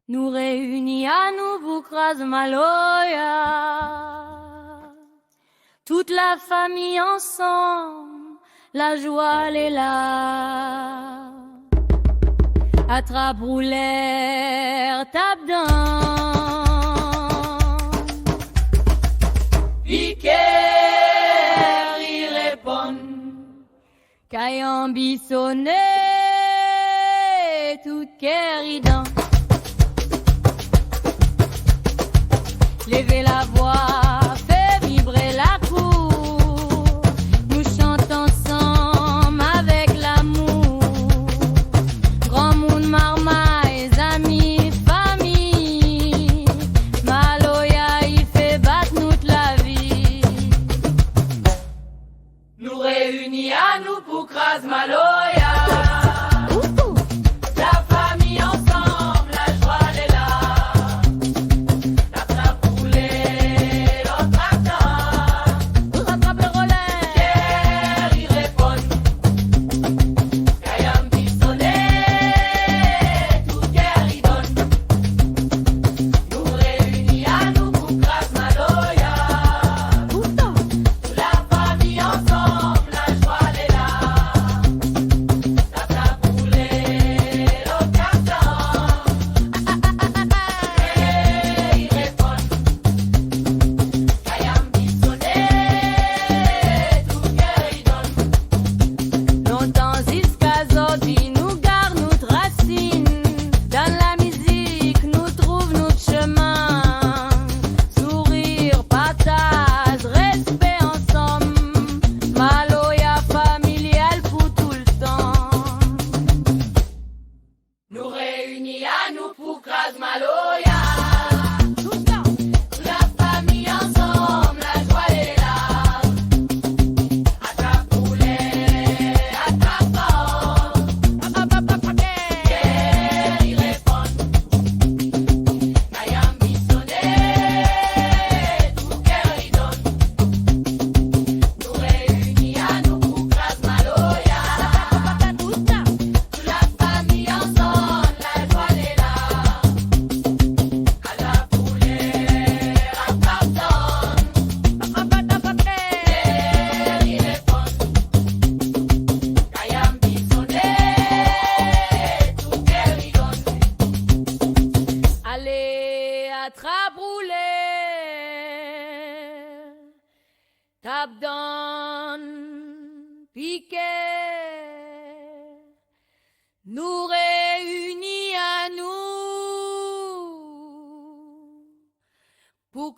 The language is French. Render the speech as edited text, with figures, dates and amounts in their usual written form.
Nous réunis à nous Boukraz Maloya, toute la famille ensemble, la joie elle est là. Attrape roulère, tape dans Piquer, y répond Caillant bissonné, tout kéridant. Levez la voix, fait vibrer la cour. Nous chantons ensemble avec l'amour. Grand monde, marmaille, amis, famille. Maloya, il fait battre toute la vie. Nous réunis à nous pour Kras Maloya. Nous réunis à nous pour